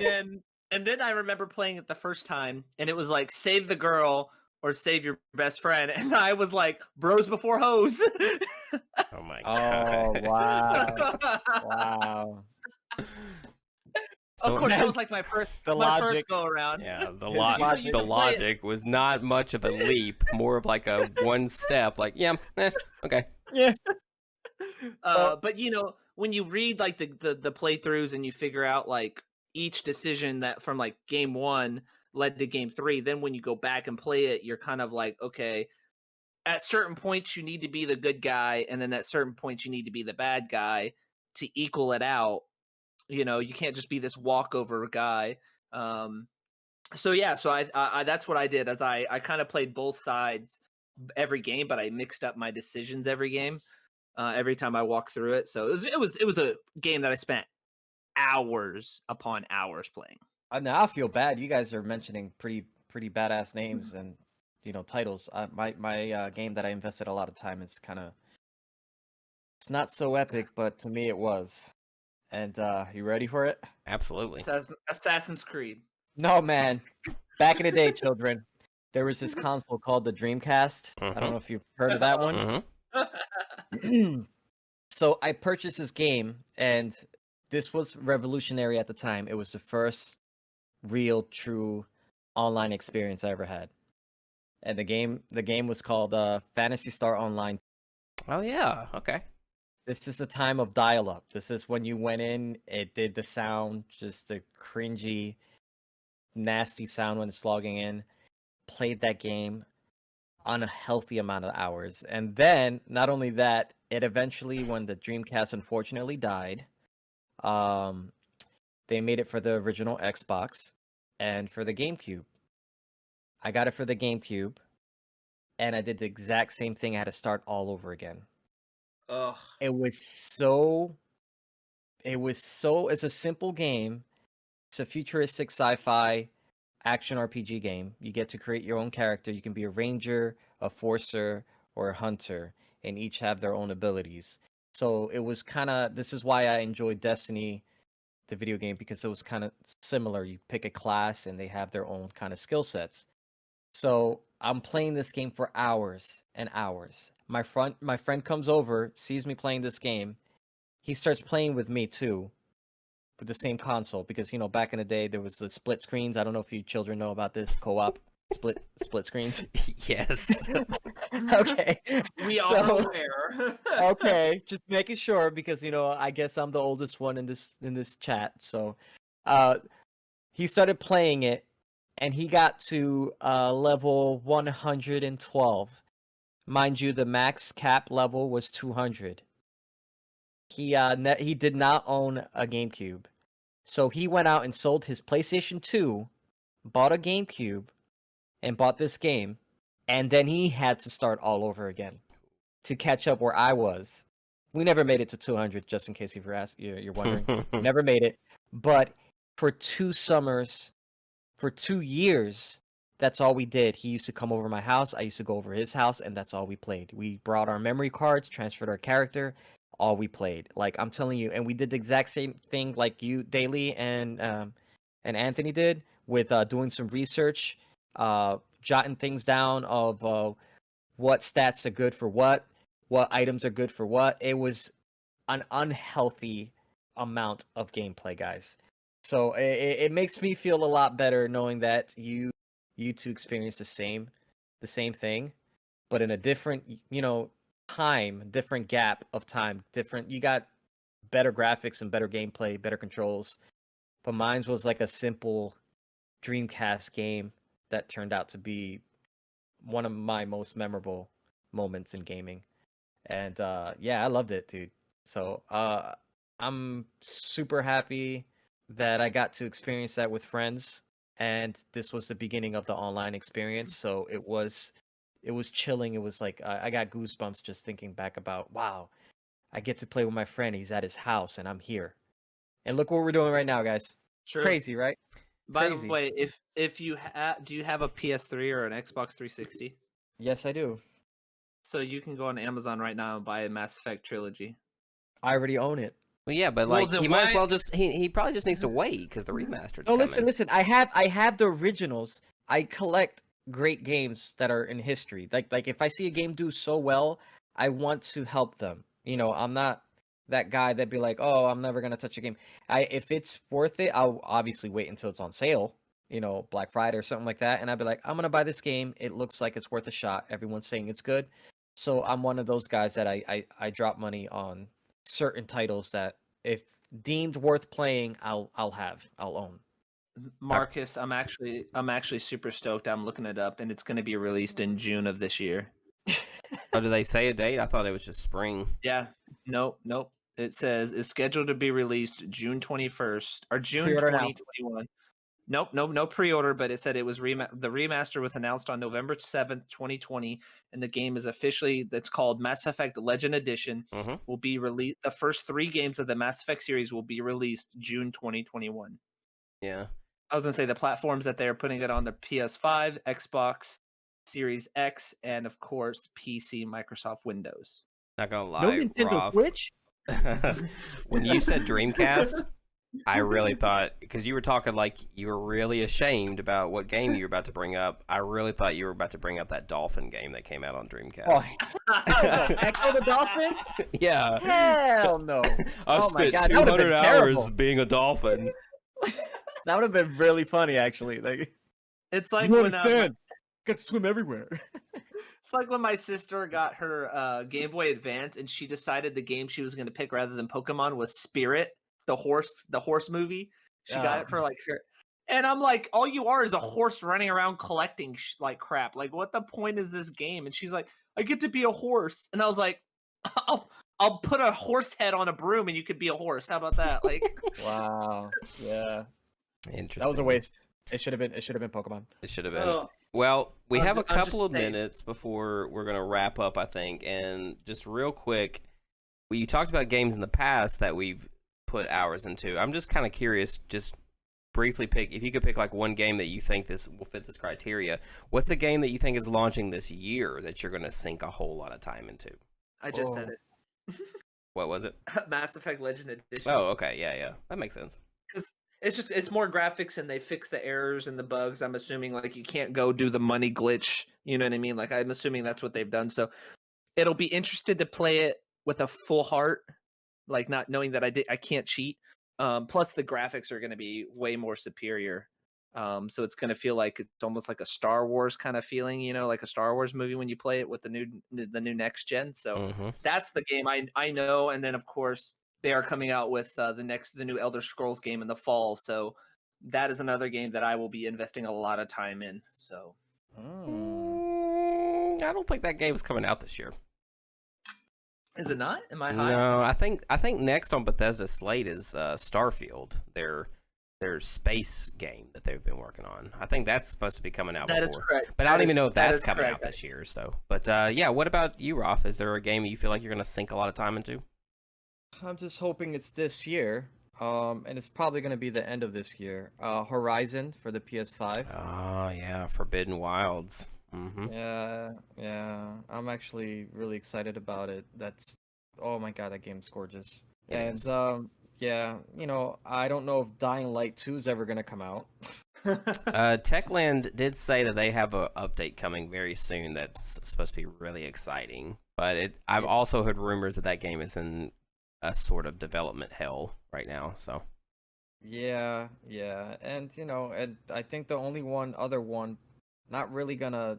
And then I remember playing it the first time, and it was like save the girl or save your best friend, and I was like, bros before hoes. Oh my god! Oh wow! Wow! Of So course, that man, was like my first the my logic. first go around. yeah, the His lot logic. You the can play it. logic was not much of a leap, more of like a one step. Like, yeah, okay. Yeah. Well, But when you read like the playthroughs and you figure out like each decision that from like game one led to game three, then when you go back and play it, you're kind of like, okay, at certain points you need to be the good guy, and then at certain points you need to be the bad guy to equal it out. You can't just be this walkover guy. Um, so yeah, so I that's what I did. As I kind of played both sides every game, but I mixed up my decisions every game. Every time I walked through it, so it was a game that I spent hours upon hours playing. now I feel bad. You guys are mentioning pretty badass names and titles. My game that I invested a lot of time is kind of it's not so epic, but to me it was. And you ready for it? Absolutely. Assassin's Creed. No, man. Back in the day, children, there was this console called the Dreamcast. I don't know if you've heard of that one. So I purchased this game, and this was revolutionary at the time. It was the first real, true online experience I ever had. And the game was called Fantasy Star Online. Oh yeah. Okay. This is the time of dial-up. This is when you went in. It did the sound, just a cringy, nasty sound when it's logging in. Played that game on a healthy amount of hours, and then not only that, it eventually, when the Dreamcast unfortunately died, um, they made it for the original Xbox and for the GameCube. I got it for the GameCube, and I did the exact same thing. I had to start all over again. Ugh. It was so. It's a simple game. It's a futuristic sci-fi action RPG game. You get to create your own character. You can be a ranger, a forcer, or a hunter, and each have their own abilities. So it was kind of. This is why I enjoyed Destiny, the video game, because it was kind of similar. You pick a class, and they have their own kind of skill sets. So I'm playing this game for hours and hours. My friend comes over, sees me playing this game. He starts playing with me too, with the same console, because back in the day there was the split screens. I don't know if you children know about this co-op split screens. Yes. Okay. Okay. We are So- aware. Okay, just making sure, because I guess I'm the oldest one in this chat. So he started playing it, and he got to level 112. Mind you, the max cap level was 200. He did not own a GameCube. So he went out and sold his PlayStation 2, bought a GameCube, and bought this game, and then he had to start all over again to catch up where I was. We never made it to 200, just in case you're wondering. Never made it. But for 2 summers, for 2 years, that's all we did. He used to come over my house, I used to go over his house, and that's all we played. We brought our memory cards, transferred our character, all we played. Like, I'm telling you, and we did the exact same thing like you, Daily, and Anthony did, with doing some research, jotting things down of what stats are good for what items are good for what. It was an unhealthy amount of gameplay, guys. So it makes me feel a lot better knowing that you two experience the same thing, but in a different time, different gap of time, different. You got better graphics and better gameplay, better controls, but mine's was like a simple Dreamcast game that turned out to be one of my most memorable moments in gaming. And yeah, I loved it, dude. So I'm super happy that I got to experience that with friends, and this was the beginning of the online experience. So it was chilling. It was like I got goosebumps just thinking back about, wow, I get to play with my friend. He's at his house, and I'm here. And look what we're doing right now, guys. Sure. Crazy, right? By Crazy. the way, if you do you have a PS3 or an Xbox 360? Yes, I do. So you can go on Amazon right now and buy a Mass Effect trilogy. I already own it. Well, yeah, but Well, like then he might as why- well just he probably just needs to wait because the remastered's No, coming. listen. I have the originals. I collect great games that are in history. Like if I see a game do so well, I want to help them. I'm not that guy that'd be like, "Oh, I'm never gonna touch a game." If it's worth it, I'll obviously wait until it's on sale, Black Friday or something like that, and I'd be like, "I'm gonna buy this game. It looks like it's worth a shot. Everyone's saying it's good." So I'm one of those guys that I drop money on certain titles that if deemed worth playing, I'll own. Marcus, I'm actually super stoked. I'm looking it up, and it's going to be released in June of this year. Oh, did they say a date? I thought it was just spring. Yeah. Nope. Nope. It says it's scheduled to be released June 21st or June Pre-order now. 2021. Nope, no pre-order, but it said it was the remaster was announced on November 7th, 2020, and the game is officially that's called Mass Effect Legend Edition. Mm-hmm. Will be released. The first 3 games of the Mass Effect series will be released June 2021. Yeah. I was gonna say the platforms that they're putting it on: the PS5, Xbox Series X, and of course PC, Microsoft Windows. Not gonna lie, No Nintendo Roth, Switch. when you said Dreamcast, I really thought, because you were talking like you were really ashamed about what game you were about to bring up. I really thought you were about to bring up that Dolphin game that came out on Dreamcast. Oh, Echo the Dolphin? Yeah. Hell no. I Oh my spent God, that would've 200 been hours terrible. being a dolphin. That would have been really funny, actually. Like, It's like you when get to swim everywhere. it's like when my sister got her Game Boy Advance, and she decided the game she was going to pick rather than Pokemon was Spirit, the horse movie. She got it for like her. And I'm like, all you are is a horse running around collecting like crap. Like, what the point is this game? And she's like, I get to be a horse. And I was like, I'll put a horse head on a broom and you could be a horse. How about that? Like, Wow. Yeah. Interesting. That was a waste. It should have been Pokemon. It should have been. oh, Well, we have a I'm just couple of saying. minutes before we're going to wrap up, I think. And just real quick, you talked about games in the past that we've put hours into. I'm just kind of curious, just briefly pick, if you could pick like one game that you think this will fit this criteria, what's a game that you think is launching this year that you're going to sink a whole lot of time into? I just said it. What was it? Mass Effect Legend Edition. Oh, okay. Yeah. That makes sense. It's more graphics, and they fix the errors and the bugs. I'm assuming like you can't go do the money glitch. You know what I mean? Like I'm assuming that's what they've done. So it'll be interested to play it with a full heart, like not knowing that I can't cheat. Plus the graphics are going to be way more superior. So it's going to feel like it's almost like a Star Wars kind of feeling, like a Star Wars movie when you play it with the new next gen. So that's the game I know. And then of course they are coming out with the new Elder Scrolls game in the fall. So that is another game that I will be investing a lot of time in. So I don't think that game's coming out this year. is it not? Am I high? No, I think next on Bethesda's slate is Starfield, their space game that they've been working on. I think that's supposed to be coming out That before. is correct. But I don't even know if that that's is coming correct. out this year. So, but yeah, what about you, Roth? Is there a game you feel like you're going to sink a lot of time into? I'm just hoping it's this year. And it's probably going to be the end of this year. Horizon for the PS5. Oh yeah, Forbidden Wilds. Mm-hmm. Yeah. I'm actually really excited about it. Oh my God, that game's gorgeous. It And is. yeah, I don't know if Dying Light 2 is ever going to come out. Techland did say that they have an update coming very soon that's supposed to be really exciting. But I've also heard rumors that game is in a sort of development hell right now. So Yeah, and and I think the only other one, not really gonna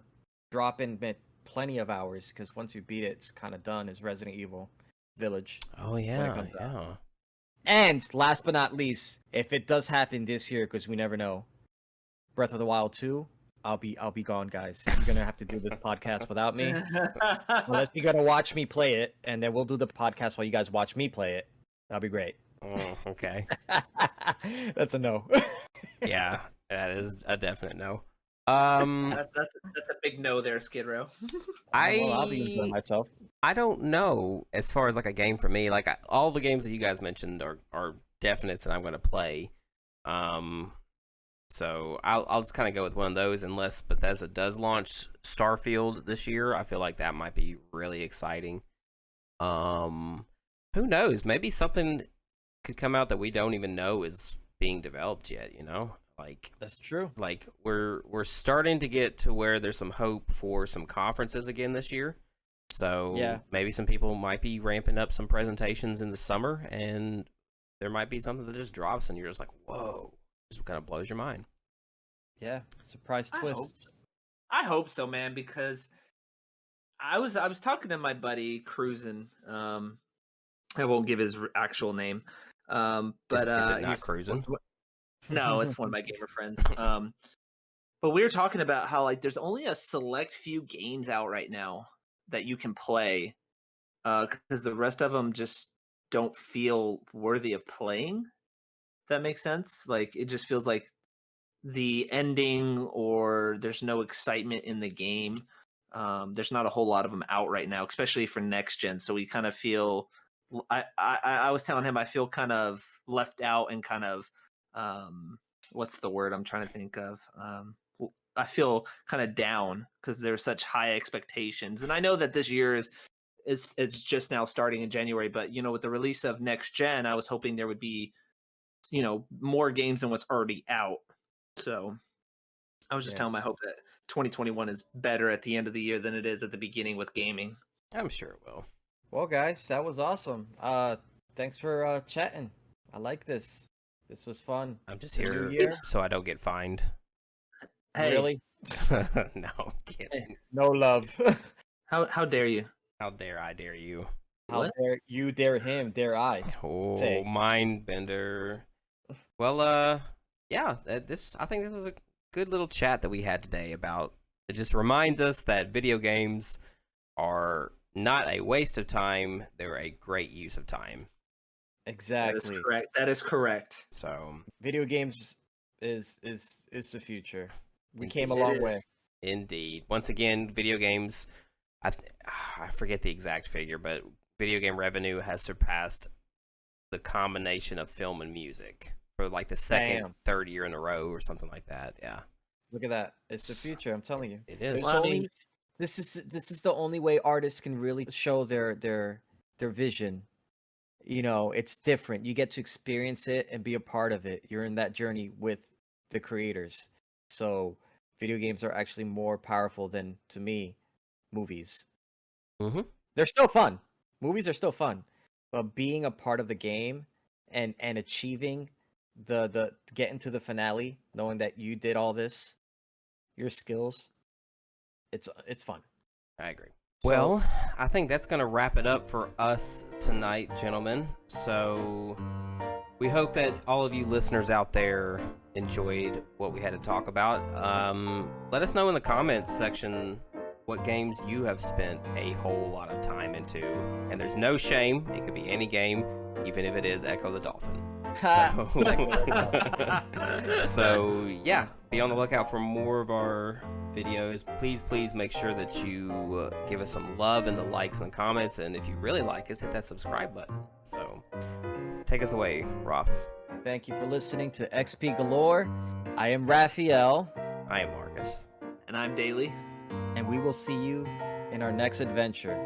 drop in plenty of hours because once you beat it, it's kind of done. Is Resident Evil Village? oh yeah. And last but not least, if it does happen this year, because we never know, Breath of the Wild 2, I'll be gone, guys. You're gonna have to do this podcast without me, unless you're gonna watch me play it, and then we'll do the podcast while you guys watch me play it. That'll be great. Oh, okay. That's a no. Yeah, that is a definite no. That's a big no there, Skid Row. I'll be enjoying myself. I don't know as far as like a game for me. Like all the games that you guys mentioned are definites that I'm going to play. So I'll just kind of go with one of those unless Bethesda does launch Starfield this year. I feel like that might be really exciting. Who knows? Maybe something could come out that we don't even know is being developed yet, Like That's true. like we're starting to get to where there's some hope for some conferences again this year. So Yeah. maybe some people might be ramping up some presentations in the summer, and there might be something that just drops, and you're just like, whoa, just kind of blows your mind. Yeah, surprise I hope twist. I hope so, man, because I was talking to my buddy Cruisin. I won't give his actual name. But Is it not he's cruising? no, it's one of my gamer friends. But we were talking about how like there's only a select few games out right now that you can play, because the rest of them just don't feel worthy of playing. Does that make sense? Like it just feels like the ending or there's no excitement in the game. There's not a whole lot of them out right now, especially for next gen. So we kind of feel. I was telling him I feel kind of left out and kind of what's the word I'm trying to think of. I feel kind of down because there's such high expectations, and I know that this year is it's just now starting in January. But you know, with the release of next gen, I was hoping there would be more games than what's already out. So I was just Yeah. telling him I hope that 2021 is better at the end of the year than it is at the beginning with gaming. I'm sure it will. Well, guys, that was awesome. Thanks for chatting. I like this. This was fun. I'm just New here year? so I don't get fined. Hey, Really? No, I'm kidding. No love. how dare you? How dare I dare you? How What? dare you dare him, dare I? Oh, Say. mind bender. Well, yeah, I think this is a good little chat that we had today about. It just reminds us that video games are not a waste of time; they're a great use of time. Exactly. That is correct. That is correct. So, Video games is the future. We came a Indeed. long It way. is. indeed, once again, video games. I forget the exact figure, but video game revenue has surpassed the combination of film and music for like the second, Damn. third year in a row or something like that. Yeah, Look at that. It's the future, I'm telling you. it is. There's Well, I only mean, this is the only way artists can really show their vision. You know, it's different. You get to experience it and be a part of it. You're in that journey with the creators. So, video games are actually more powerful than, to me, movies. Mm-hmm. They're still fun. Movies are still fun, but being a part of the game and achieving the getting to the finale, knowing that you did all this, your skills, it's fun. I agree. So- Well, I think that's going to wrap it up for us tonight, gentlemen. So we hope that all of you listeners out there enjoyed what we had to talk about. Let us know in the comments section what games you have spent a whole lot of time into. And there's no shame. It could be any game, even if it is Echo the Dolphin. So yeah, be on the lookout for more of our videos. Please make sure that you give us some love in the likes and comments, and if you really like us, hit that subscribe button. So take us away, Raf. Thank you for listening to XP Galore. I am Raphael, I am Marcus. and I'm Daily. and we will see you in our next adventure.